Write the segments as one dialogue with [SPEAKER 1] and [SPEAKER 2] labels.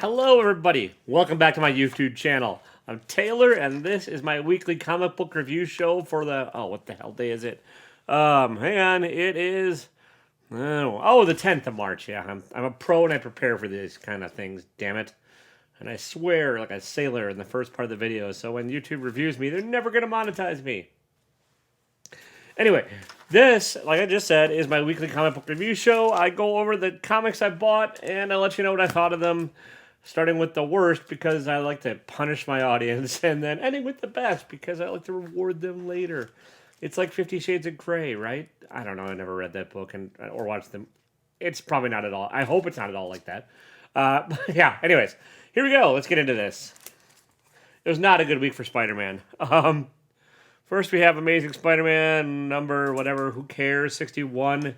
[SPEAKER 1] Hello, everybody. Welcome back to my YouTube channel. I'm Taylor, and this is my weekly comic book review show for the what the hell day is it? Hang on, it is the 10th of March. Yeah, I'm a pro and I prepare for these kind of things. Damn it! And I swear like a sailor in the first part of the video. So when YouTube reviews me, they're never gonna monetize me. Anyway, this, like I just said, is my weekly comic book review show. I go over the comics I bought and I let you know what I thought of them, starting with the worst because I like to punish my audience, and then ending with the best because I like to reward them later. It's like 50 Shades of Grey, right? I don't know. I never read that book or watched them. It's probably not at all. I hope it's not at all like that. Yeah, anyways, here we go. Let's get into this. It was not a good week for Spider-Man. First, we have Amazing Spider-Man number whatever, who cares, 61.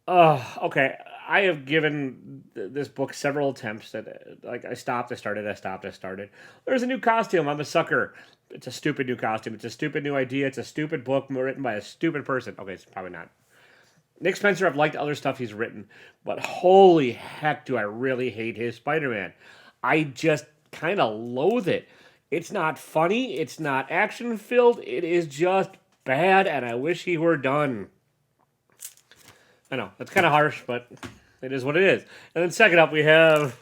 [SPEAKER 1] Okay. I have given this book several attempts. I stopped, I started. There's a new costume. I'm a sucker. It's a stupid new costume. It's a stupid new idea. It's a stupid book written by a stupid person. Okay, it's probably not. Nick Spencer, I've liked other stuff he's written, but holy heck do I really hate his Spider-Man. I just kind of loathe it. It's not funny. It's not action-filled. It is just bad, and I wish he were done. I know, that's kind of harsh, but it is what it is. And then second up, we have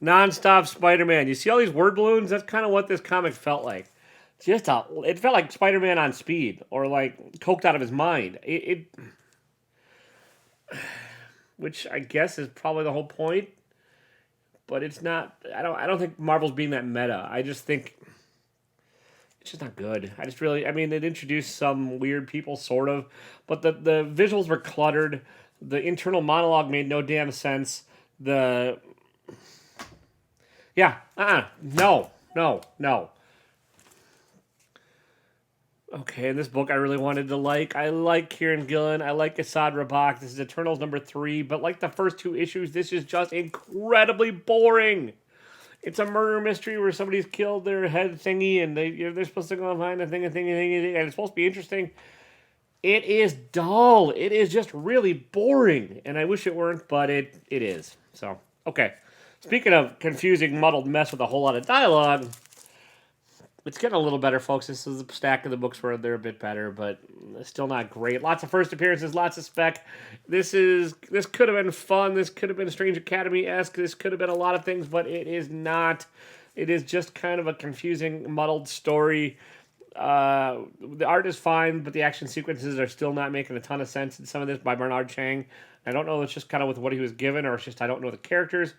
[SPEAKER 1] NonStop SpiderMan. You see all these word balloons? That's kind of what this comic felt like. It felt like Spider-Man on speed, or like coked out of his mind. Which I guess is probably the whole point, but it's not. I don't think Marvel's being that meta. I just think it's just not good. It introduced some weird people, sort of, but the visuals were cluttered. The internal monologue made no damn sense. No. Okay, in this book I really wanted to like. I like Kieran Gillen. I like Assad Rabak. This is Eternals number 3, but like the first two issues, this is just incredibly boring. It's a murder mystery where somebody's killed their head thingy, and they're supposed to go and find a thing, and it's supposed to be interesting. It is dull. It is just really boring, and I wish it weren't, but it is. So, okay. Speaking of confusing, muddled mess with a whole lot of dialogue, it's getting a little better, folks. This is a stack of the books where they're a bit better, but still not great. Lots of first appearances, lots of spec. This could have been fun. This could have been Strange Academy-esque. This could have been a lot of things, but it is not. It is just kind of a confusing, muddled story. The art is fine, but the action sequences are still not making a ton of sense in some of this by Bernard Chang. I don't know if it's just kind of with what he was given, or it's just I don't know the characters.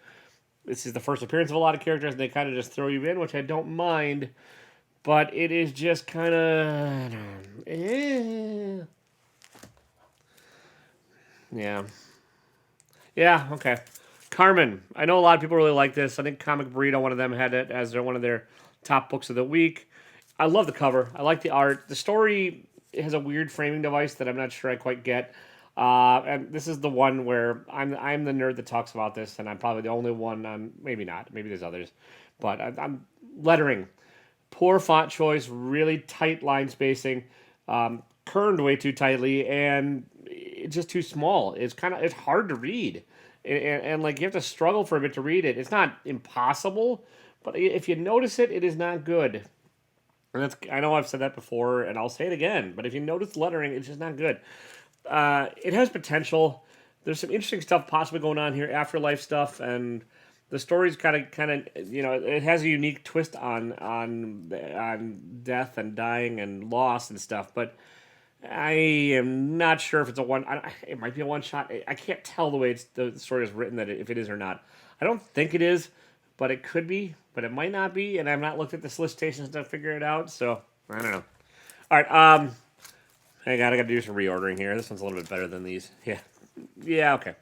[SPEAKER 1] This is the first appearance of a lot of characters, and they kind of just throw you in, which I don't mind. But it is just kind of... Yeah. Yeah, okay. Carmen. I know a lot of people really like this. I think Comic Burrito, one of them, had it as one of their top books of the week. I love the cover. I like the art. The story has a weird framing device that I'm not sure I quite get. And this is the one where I'm the nerd that talks about this, and I'm probably the only one. Maybe not. Maybe there's others. But I'm lettering. Poor font choice, really tight line spacing, kerned way too tightly, and it's just too small. It's hard to read, and like you have to struggle for a bit to read it. It's not impossible, but if you notice it, it is not good. And I know I've said that before, and I'll say it again. But if you notice lettering, it's just not good. It has potential. There's some interesting stuff possibly going on here, afterlife stuff, and the story's kind of it has a unique twist on death and dying and loss and stuff. But I am not sure if it's it might be a one shot. I can't tell the way the story is written if it is or not. I don't think it is, but it could be. But it might not be, and I've not looked at the solicitations to figure it out. So I don't know. All right. I gotta do some reordering here. This one's a little bit better than these. Yeah. Okay.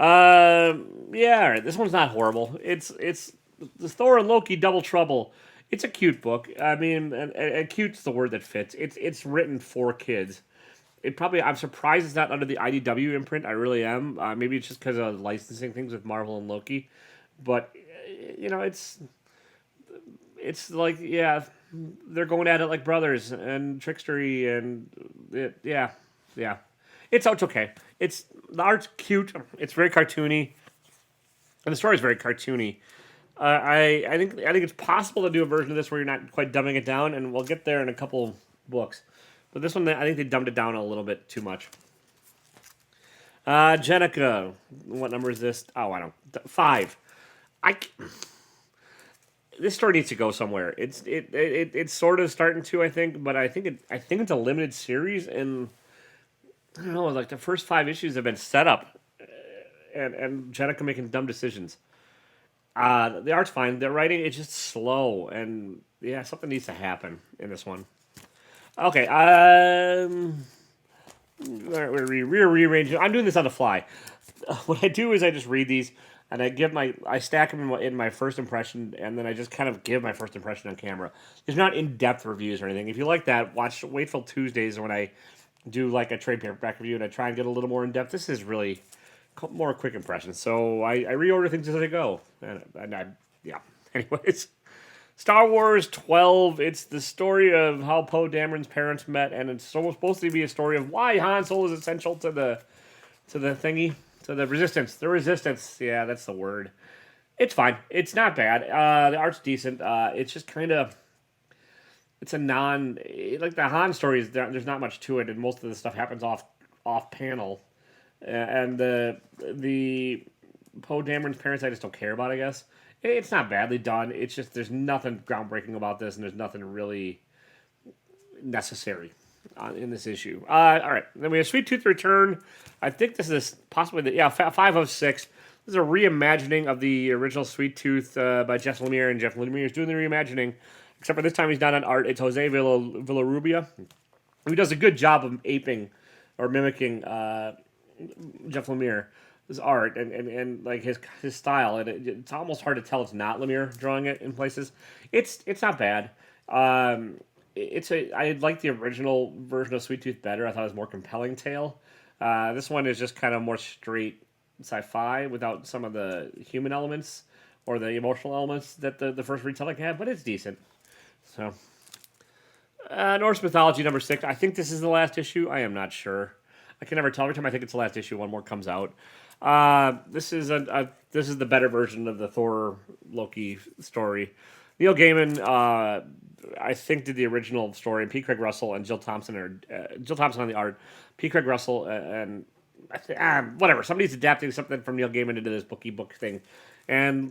[SPEAKER 1] Yeah, all right. This one's not horrible. It's the Thor and Loki Double Trouble. It's a cute book. I mean, and cute's the word that fits. It's written for kids. I'm surprised it's not under the IDW imprint. I really am. Maybe it's just because of licensing things with Marvel and Loki. But it's like, yeah, they're going at it like brothers and trickstery and yeah. It's okay. The art's cute. It's very cartoony. And the story is very cartoony. I think it's possible to do a version of this where you're not quite dumbing it down, and we'll get there in a couple books. But this one, I think they dumbed it down a little bit too much. Jennica, what number is this? Oh, I don't. 5. This story needs to go somewhere. It's sort of starting to, I think, but I think it's a limited series, and I don't know. Like the first 5 issues have been set up, and Jennica making dumb decisions. The art's fine. The writing is just slow, and yeah, something needs to happen in this one. Okay, we're rearranging. I'm doing this on the fly. What I do is I just read these, and I stack them in my first impression, and then I just kind of give my first impression on camera. There's not in-depth reviews or anything. If you like that, wait till Tuesdays when I do like a trade paperback review, and I try and get a little more in-depth. This is really more quick impressions. So I reorder things as I go. Yeah. Anyways, Star Wars 12. It's the story of how Poe Dameron's parents met, and it's supposed to be a story of why Han Solo is essential to the thingy, to the resistance. The resistance. Yeah, that's the word. It's fine. It's not bad. The art's decent. It's just kind of. It's a like the Han stories. There's not much to it, and most of the stuff happens off panel. And the Poe Dameron's parents, I just don't care about. I guess it's not badly done. It's just there's nothing groundbreaking about this, and there's nothing really necessary in this issue. All right, then we have Sweet Tooth Return. I think this is possibly 5 of 6. This is a reimagining of the original Sweet Tooth by Jeff Lemire, and Jeff Lemire is doing the reimagining. Except for this time, he's not on art. It's Jose Villarrubia, who does a good job of aping or mimicking Jeff Lemire's art and like his style, and it's almost hard to tell it's not Lemire drawing it in places. It's not bad. I like the original version of Sweet Tooth better. I thought it was a more compelling tale. This one is just kind of more straight sci-fi without some of the human elements or the emotional elements that the first retelling had, but it's decent. So, Norse Mythology number 6. I think this is the last issue. I am not sure. I can never tell. Every time I think it's the last issue, one more comes out. This is the better version of the Thor Loki story. Neil Gaiman, I think, did the original story, and P. Craig Russell and Jill Thompson on the art. P. Craig Russell and whatever. Somebody's adapting something from Neil Gaiman into this book thing, and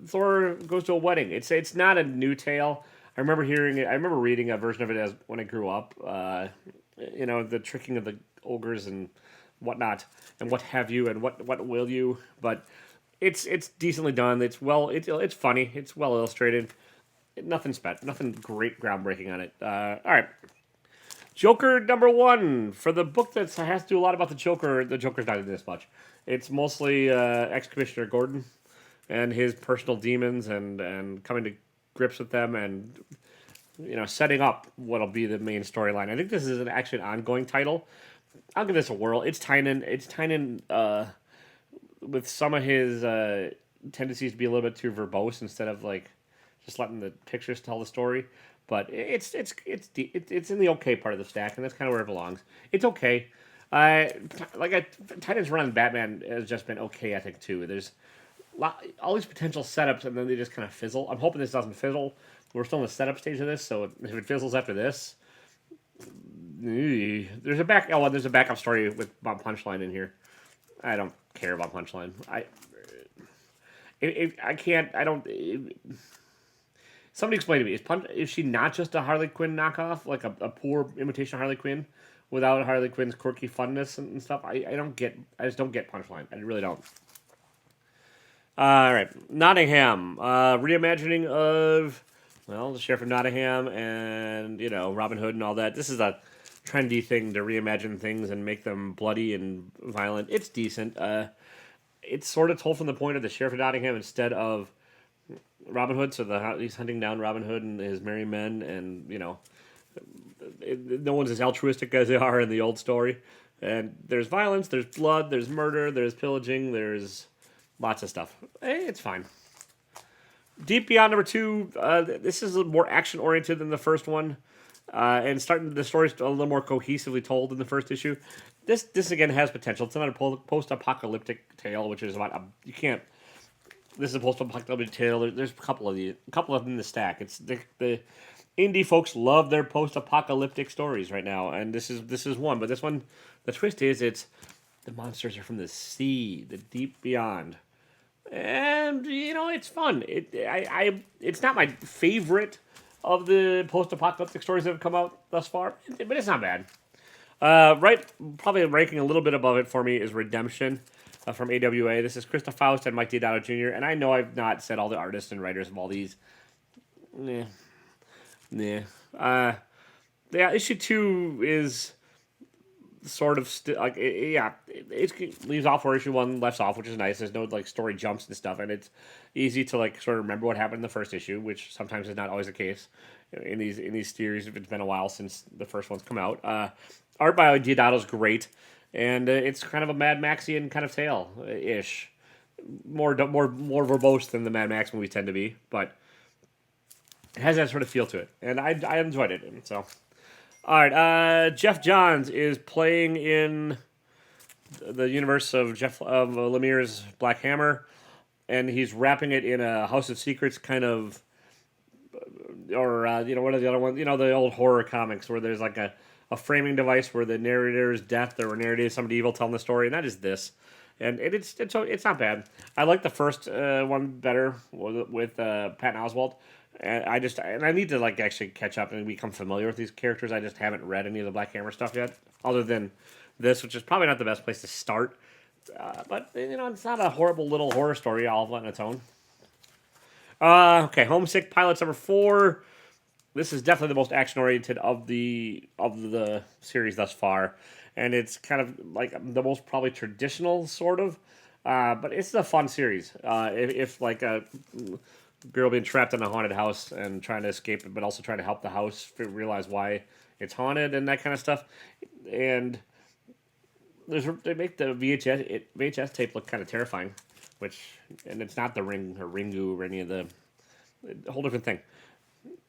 [SPEAKER 1] Thor goes to a wedding. It's not a new tale. I remember hearing it. I remember reading a version of it as when I grew up. The tricking of the ogres and whatnot, and what have you, and what will you. But it's decently done. It's funny. It's well illustrated. Nothing great groundbreaking on it. All right. Joker number 1. For the book that has to do a lot about the Joker's not in this much. It's mostly ex-Commissioner Gordon and his personal demons and coming to grips with them and setting up what'll be the main storyline. I think this is actually an ongoing title. I'll give this a whirl. It's Tynan with some of his tendencies to be a little bit too verbose instead of like just letting the pictures tell the story. But it's in the okay part of the stack, and that's kind of where it belongs. It's okay. Titans Run on Batman has just been okay, I think, too. There's all these potential setups, and then they just kind of fizzle. I'm hoping this doesn't fizzle. We're still in the setup stage of this, so if it fizzles after this, there's a backup story with Bob Punchline in here. I don't care about Punchline. Somebody explain to me, is she not just a Harley Quinn knockoff, like a poor imitation of Harley Quinn, without Harley Quinn's quirky funness and stuff? I just don't get Punchline. I really don't. All right, Nottingham, reimagining of the Sheriff of Nottingham and Robin Hood and all that. This is a trendy thing to reimagine things and make them bloody and violent. It's decent. It's sort of told from the point of the Sheriff of Nottingham instead of Robin Hood. So he's hunting down Robin Hood and his merry men, and no one's as altruistic as they are in the old story. And there's violence, there's blood, there's murder, there's pillaging, there's lots of stuff. It's fine. Deep Beyond number 2. This is a little more action oriented than the first one, and the story's a little more cohesively told than the first issue. This again has potential. It's another post-apocalyptic tale, which is about you can't this is a post-apocalyptic tale. There's a couple of them in the stack. It's the indie folks love their post-apocalyptic stories right now, and this is one. But this one, the twist is the monsters are from the sea, the deep beyond, and it's fun. It's not my favorite of the post-apocalyptic stories that have come out thus far, but it's not bad. Probably ranking a little bit above it for me is Redemption from AWA. This is Krista Faust and Mike Diodato Jr. And I know I've not said all the artists and writers of all these. Yeah. Issue 2 is sort of it leaves off where issue 1 left off, which is nice. There's no like story jumps and stuff, and it's easy to like sort of remember what happened in the first issue, which sometimes is not always the case in these series if it's been a while since the first one's come out. Art by Diodato's great, and it's kind of a Mad Maxian kind of tale ish, more verbose than the Mad Max movies tend to be, but it has that sort of feel to it, and I enjoyed it. And so, all right, Jeff Johns is playing in the universe of Lemire's Black Hammer, and he's wrapping it in a House of Secrets kind of, or what are the other ones? The old horror comics where there's like a framing device where the narrator is death or narrator is somebody evil telling the story, and that is this. And it's not bad. I like the first one better with Patton Oswalt. And I need to like actually catch up and become familiar with these characters. I just haven't read any of the Black Hammer stuff yet, other than this, which is probably not the best place to start. But it's not a horrible little horror story all on its own. Okay, Homesick Pilots number 4. This is definitely the most action oriented of the series thus far, and it's kind of like the most probably traditional sort of. But it's a fun series. If like a girl being trapped in a haunted house and trying to escape it, but also trying to help the house realize why it's haunted and that kind of stuff. And they make the VHS tape look kind of terrifying, and it's not the Ring or Ringu or any of the a whole different thing.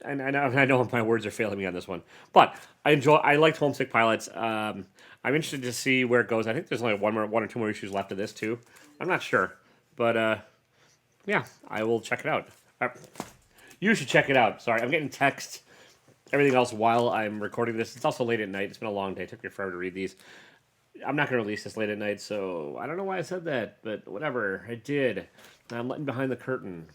[SPEAKER 1] And I know my words are failing me on this one, but I liked Homesick Pilots. I'm interested to see where it goes. I think there's only one or two more issues left of this too. I'm not sure, but yeah, I will check it out. You should check it out. Sorry, I'm getting text, everything else while I'm recording this. It's also late at night. It's been a long day. It took me forever to read these. I'm not going to release this late at night, so I don't know why I said that, but whatever. I did. I'm letting behind the curtain.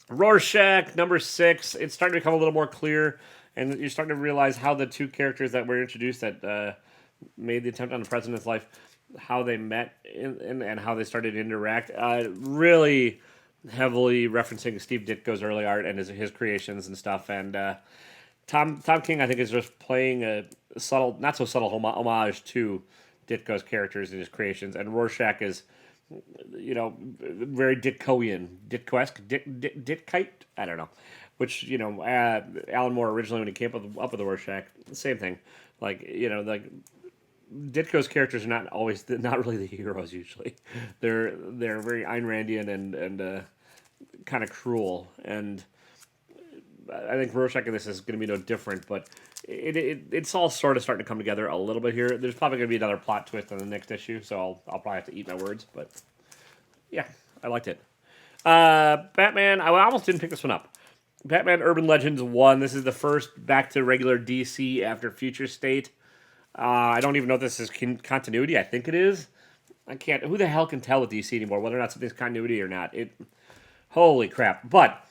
[SPEAKER 1] Rorschach, number 6. It's starting to become a little more clear, and you're starting to realize how the two characters that were introduced that made the attempt on the president's life, how they met and how they started to interact. Really heavily referencing Steve Ditko's early art and his creations and stuff. And Tom King, I think, is just playing a subtle, not so subtle homage to Ditko's characters and his creations. And Rorschach is, very Ditko-esque, Ditkite, I don't know. Which, Alan Moore originally when he came up with the Rorschach, same thing. Like, Ditko's characters are not really the heroes usually. They're very Ayn Randian and kind of cruel. And I think Rorschach in this is going to be no different, but it's all sort of starting to come together a little bit here. There's probably going to be another plot twist in the next issue, so I'll probably have to eat my words. But yeah, I liked it. Batman, I almost didn't pick this one up. Batman Urban Legends 1. This is the first back to regular DC after Future State. I don't even know if this is continuity. I think it is. I can't. Who the hell can tell with DC anymore whether or not something's continuity or not? Holy crap! But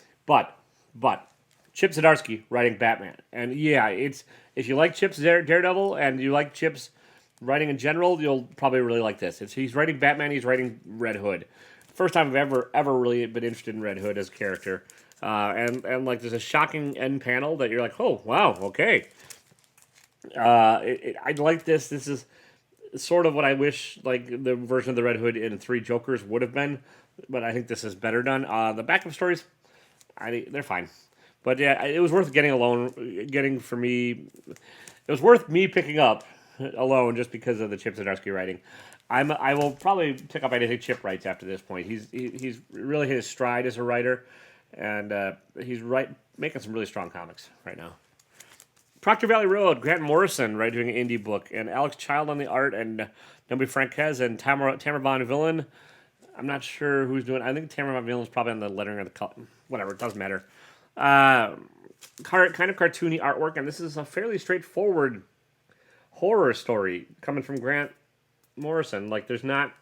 [SPEAKER 1] Chip Zdarsky writing Batman, and yeah, if you like Chip's Daredevil and you like Chip's writing in general, you'll probably really like this. He's writing Batman. He's writing Red Hood. First time I've ever really been interested in Red Hood as a character, and like there's a shocking end panel that you're like, oh wow, okay. I like this. This is sort of what I wish like the version of the Red Hood in Three Jokers would have been, but I think this is better done. The backup stories, they're fine, but yeah, it was worth getting for me. It was worth me picking up alone just because of the Chip Zdarsky writing. I will probably pick up anything Chip writes after this point. He's really hit his stride as a writer, and he's making some really strong comics right now. Proctor Valley Road, Grant Morrison, doing an indie book, and Alex Child on the art, and Nobby Franquez and Tamara Von Villen. I'm not sure who's doing. I think Tamara McMillan's probably on the lettering of the color. Whatever, it doesn't matter. Uh, kind of cartoony artwork, and this is a fairly straightforward horror story coming from Grant Morrison. Like, there's not.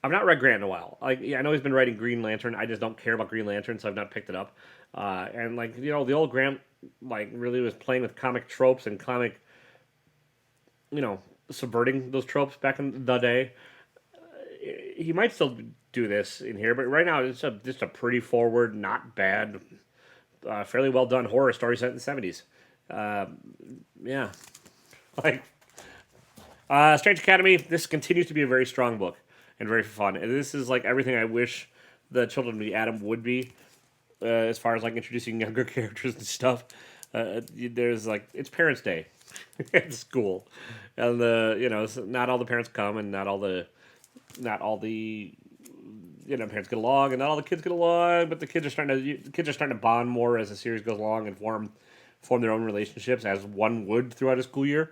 [SPEAKER 1] I've not read Grant in a while. Like, yeah, I know he's been writing Green Lantern. I just don't care about Green Lantern, so I've not picked it up. And like, the old Grant, like, really was playing with comic tropes and comic, subverting those tropes back in the day. He might still do this in here, but right now it's just a pretty forward, not bad, fairly well done horror story set in the 70s. Yeah, like Strange Academy. This continues to be a very strong book and very fun. And this is like everything I wish the Children of the Atom would be, as far as like introducing younger characters and stuff. There's like it's Parents' Day at school, and not all the parents come, and not all the parents get along, and not all the kids get along. But the kids are starting to bond more as the series goes along and form their own relationships as one would throughout a school year.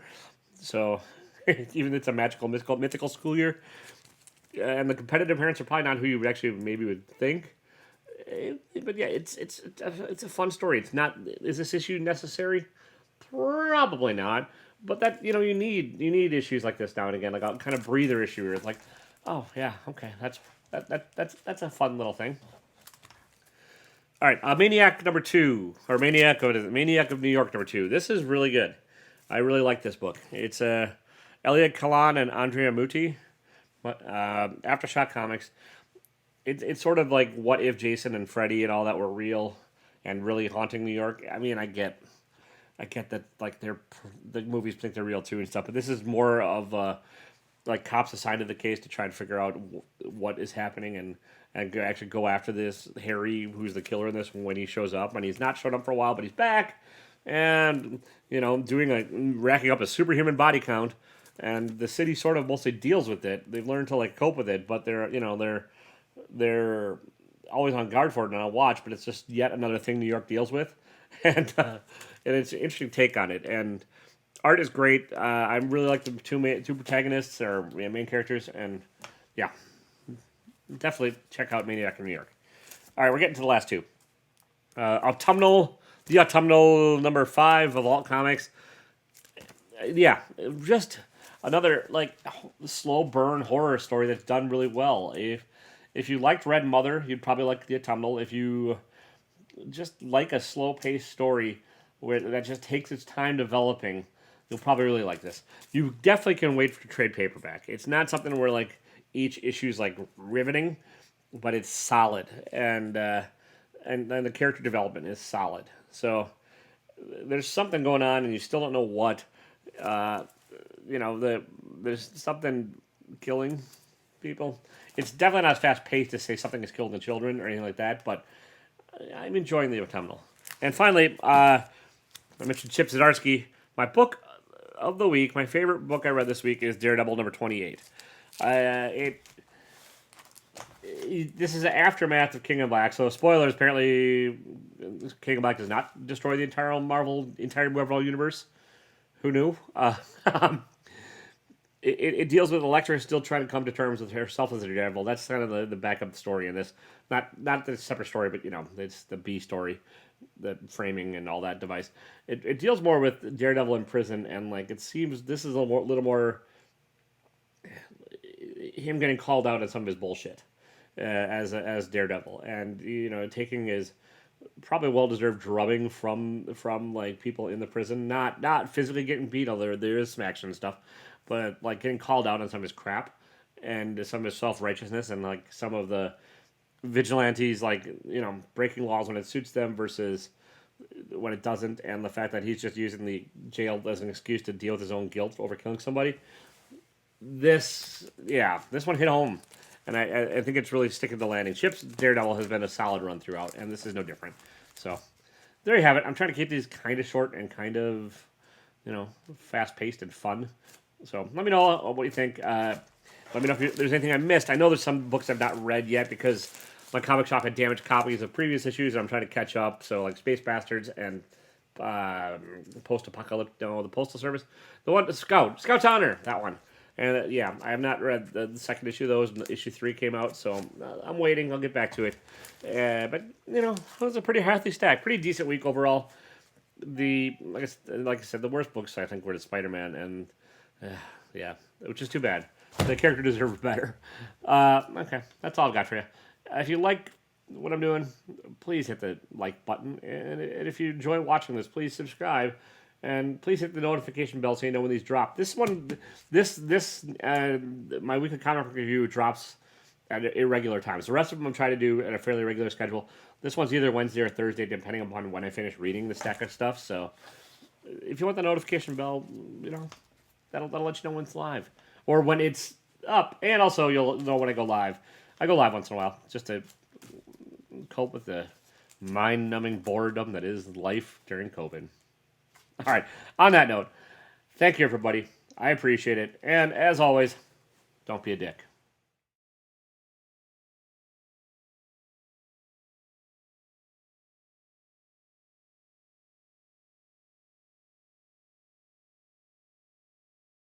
[SPEAKER 1] So even it's a magical, mythical school year, and the competitive parents are probably not who you actually maybe would think. But yeah, it's a fun story. It's not. Is this issue necessary? Probably not. But that you need issues like this now and again, like a kind of breather issue where it's like, oh yeah, okay, that's a fun little thing. All right, Maniac number 2, or Maniac, what is it? Maniac of New York number 2. This is really good. I really like this book. It's Elliot Kalan and Andrea Muti, Aftershock Comics. It's sort of like what if Jason and Freddy and all that were real and really haunting New York. I mean, I get that like the movies think they're real too and stuff, but this is more of like cops assigned to the case to try and figure out what is happening and actually go after this Harry, who's the killer in this, when he shows up. And he's not shown up for a while, but he's back, and racking up a superhuman body count. And the city sort of mostly deals with it. They've learned to like cope with it, but they're always on guard for it and on watch. But it's just yet another thing New York deals with, and it's an interesting take on it. And art is great. I really like the two protagonists or main characters, and yeah, definitely check out Maniac of New York. All right, we're getting to the last two. Autumnal number 5 of Alt Comics. Yeah, just another like slow burn horror story that's done really well. If you liked Red Mother, you'd probably like the Autumnal. If you just like a slow paced story that just takes its time developing, you'll probably really like this. You definitely can wait for trade paperback. It's not something where like each issue is like riveting, but it's solid, and the character development is solid. So there's something going on, and you still don't know what. There's something killing people. It's definitely not as fast paced to say something is killing the children or anything like that, but I'm enjoying the Autumnal. And finally, I mentioned Chip Zdarsky. My book of the week, my favorite book I read this week is Daredevil number 28. This is an aftermath of King of Black. So spoilers, apparently King of Black does not destroy the entire Marvel universe. Who knew? It deals with Elektra still trying to come to terms with herself as a Daredevil. That's kind of the backup story in this. Not the separate story, but it's the B story, the framing and all that device. It deals more with Daredevil in prison, and like it seems this is a little more him getting called out on some of his bullshit as Daredevil, and taking his probably well-deserved drubbing from like people in the prison, not physically getting beat, although there is some action and stuff, but like getting called out on some of his crap and some of his self-righteousness, and like some of the vigilantes like breaking laws when it suits them versus when it doesn't, and the fact that he's just using the jail as an excuse to deal with his own guilt over killing somebody. This one hit home. And I think it's really sticking to the landing. Chip's Daredevil has been a solid run throughout, and this is no different. So, there you have it. I'm trying to keep these kind of short and kind of, fast-paced and fun. So, let me know what you think. Let me know if there's anything I missed. I know there's some books I've not read yet because my comic shop had damaged copies of previous issues, and I'm trying to catch up. So, like Space Bastards and the Postal Service. The Scouts Honor, that one. And yeah, I have not read the second issue of those. Issue 3 came out, so I'm waiting. I'll get back to it. But it was a pretty healthy stack. Pretty decent week overall. Like I said, the worst books I think were the Spider-Man, and yeah, which is too bad. The character deserved better. Okay, that's all I've got for you. If you like what I'm doing, please hit the like button, and if you enjoy watching this, please subscribe. And please hit the notification bell so you know when these drop. My weekly comic book review drops at irregular times. The rest of them I'm trying to do at a fairly regular schedule. This one's either Wednesday or Thursday, depending upon when I finish reading the stack of stuff. So if you want the notification bell, that'll let you know when it's live or when it's up, and also you'll know when I go live. I go live once in a while just to cope with the mind-numbing boredom that is life during COVID. All right, on that note, thank you, everybody. I appreciate it. And as always, don't be a dick.